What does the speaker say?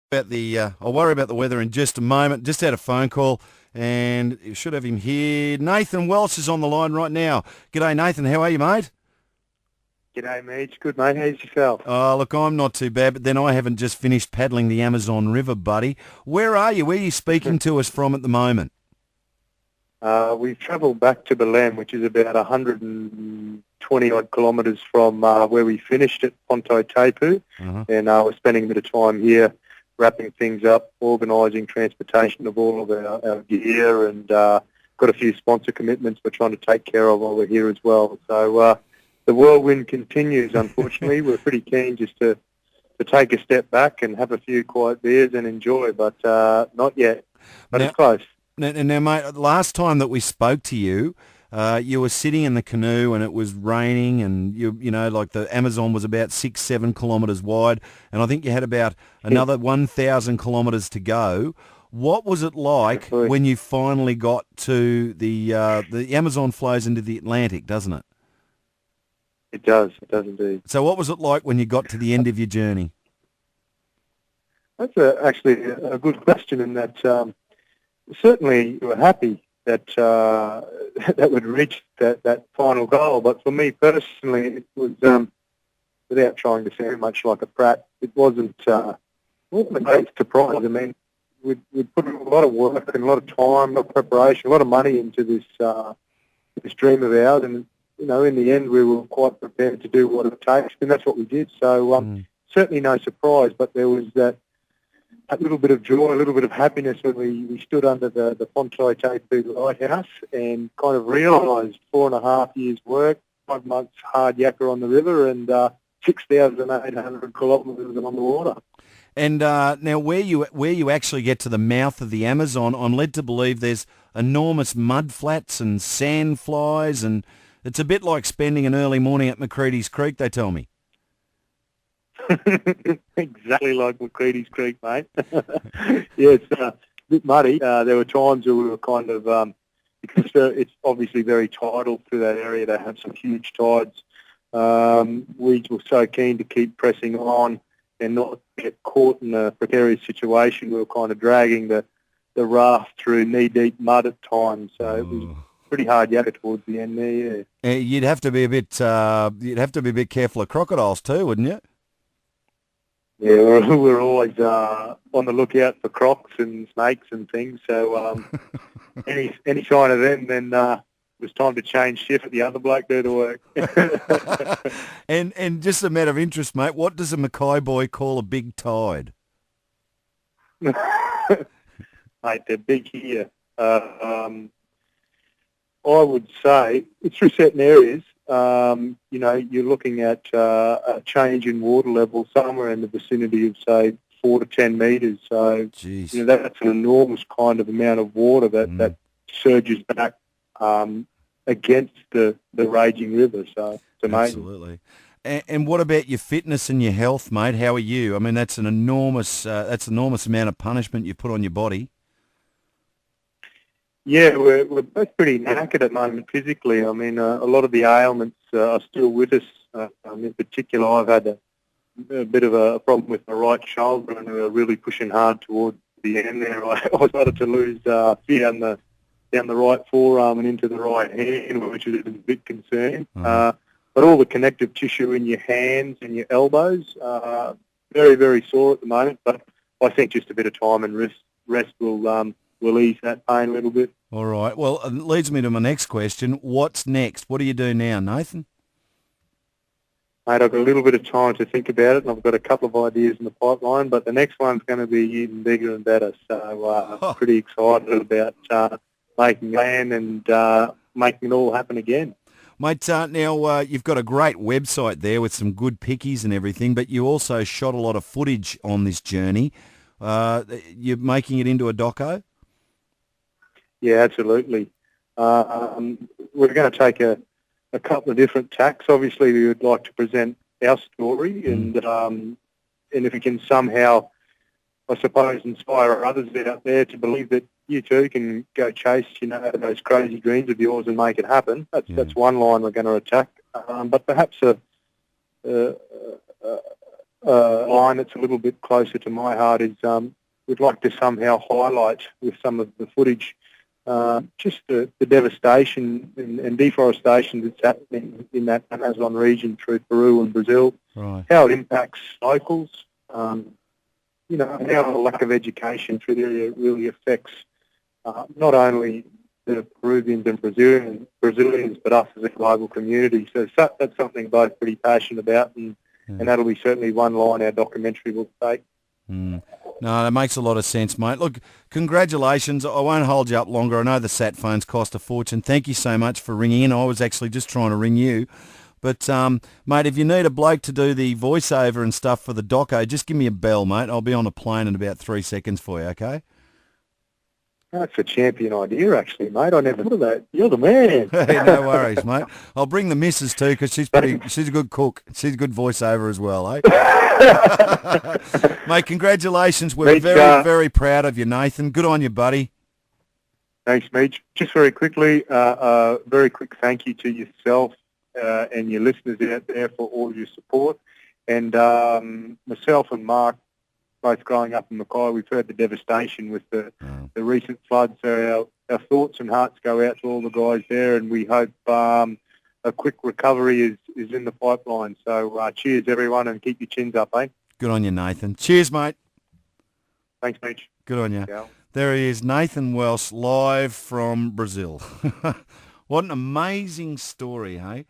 I'll worry about the weather in just a moment. Just had a phone call, and you should have him here. Nathan Welsh is on the line right now. G'day, Nathan. How are you, mate? G'day, Meech. Good, mate. How's yourself? Oh, look, I'm not too bad, but then I haven't just finished paddling the Amazon River, buddy. Where are you? Where are you speaking to us from at the moment? We've travelled back to Belém, which is about 120-odd kilometres from where we finished at Ponto Taipu, Uh-huh. and we're spending a bit of time here wrapping things up, organising transportation of all of our gear, and got a few sponsor commitments we're trying to take care of while we're here as well. So the whirlwind continues, unfortunately. We're pretty keen just to take a step back and have a few quiet beers and enjoy, but not yet. But Now, it's close. now, mate, last time that we spoke to you, you were sitting in the canoe and it was raining, and like the Amazon was about 6-7 kilometres wide, and I think you had about another 1,000 kilometres to go. What was it like Absolutely. when you finally got to the Amazon flows into the Atlantic, doesn't it? It does. It does indeed. So what was it like when you got to the end of your journey? That's actually a good question, in that certainly we were happy that that we'd reached that final goal. But for me personally, it was, without trying to sound much like a prat, it wasn't a great surprise. I mean, we'd put a lot of work and a lot of time, a lot of preparation, a lot of money into this dream of ours, and in the end, we were quite prepared to do what it takes, and that's what we did. So certainly no surprise, but there was that little bit of joy, a little bit of happiness when we stood under the Ponto Taipu lighthouse and kind of realised 4.5 years' work, 5 months hard yakka on the river, and 6,800 kilometres on the water. And now, where you actually get to the mouth of the Amazon, I'm led to believe there's enormous mud flats and sand flies, and it's a bit like spending an early morning at McCready's Creek, they tell me. Exactly like McCready's Creek, mate. Yeah, it's a bit muddy. There were times where we were kind of, because it's obviously very tidal through that area. They have some huge tides. We were so keen to keep pressing on and not get caught in a precarious situation. We were kind of dragging the raft through knee-deep mud at times. So it was pretty hard yakka towards the end there, yeah. You'd have to be a bit careful of crocodiles too, wouldn't you? Yeah, we're always on the lookout for crocs and snakes and things. So any sign of them, then it was time to change shift at the other bloke do the work. And just a matter of interest, mate, what does a Mackay boy call a big tide? Mate, they're big here. I would say it's through certain areas. You're looking at a change in water level somewhere in the vicinity of, say, 4 to 10 metres. So, Jeez. That's an enormous kind of amount of water that surges back against the raging river. So it's amazing. Absolutely. And what about your fitness and your health, mate? How are you? I mean, that's an enormous amount of punishment you put on your body. Yeah, we're both pretty knackered at the moment physically. I mean, a lot of the ailments are still with us. In particular, I've had a bit of a problem with my right shoulder, and we're really pushing hard towards the end there. I started to lose feet down the right forearm and into the right hand, which is a bit concerning. But all the connective tissue in your hands and your elbows are very, very sore at the moment. But I think just a bit of time and rest will ease that pain a little bit. All right. Well, it leads me to my next question. What's next? What do you do now, Nathan? Mate, I've got a little bit of time to think about it, and I've got a couple of ideas in the pipeline, but the next one's going to be even bigger and better. So I'm pretty excited about making land and making it all happen again. Mate, now you've got a great website there with some good pickies and everything, but you also shot a lot of footage on this journey. You're making it into a doco? Yeah, absolutely. We're going to take a couple of different tacks. Obviously, we would like to present our story, and if we can somehow, I suppose, inspire others out there to believe that you too can go chase, those crazy dreams of yours and make it happen. That's one line we're going to attack. But perhaps a line that's a little bit closer to my heart is we'd like to somehow highlight with some of the footage just the devastation and deforestation that's happening in that Amazon region through Peru and Brazil, Right. how it impacts locals, you know, how the lack of education through the area really affects not only the Peruvians and Brazilians, but us as a global community. So that's something we're both pretty passionate about, and that'll be certainly one line our documentary will take. Mm. No, that makes a lot of sense, mate. Look, congratulations. I won't hold you up longer. I know the sat phones cost a fortune. Thank you so much for ringing in. I was actually just trying to ring you. But, mate, if you need a bloke to do the voiceover and stuff for the doco, just give me a bell, mate. I'll be on a plane in about 3 seconds for you, okay? That's a champion idea, actually, mate. I never thought of that. You're the man. Hey, no worries, mate. I'll bring the missus too because she's a good cook. She's a good voiceover as well, eh? Mate, congratulations. We're Meech, very proud of you, Nathan. Good on you, buddy. Thanks, Meech. Just very quickly, very quick thank you to yourself and your listeners out there for all your support. And myself and Mark, both growing up in Mackay, we've heard the devastation with the recent floods. So our thoughts and hearts go out to all the guys there, and we hope a quick recovery is in the pipeline. So cheers, everyone, and keep your chins up, eh? Good on you, Nathan. Cheers, mate. Thanks, Meech. Good on you. Yeah. There he is, Nathan Welsh, live from Brazil. What an amazing story, hey?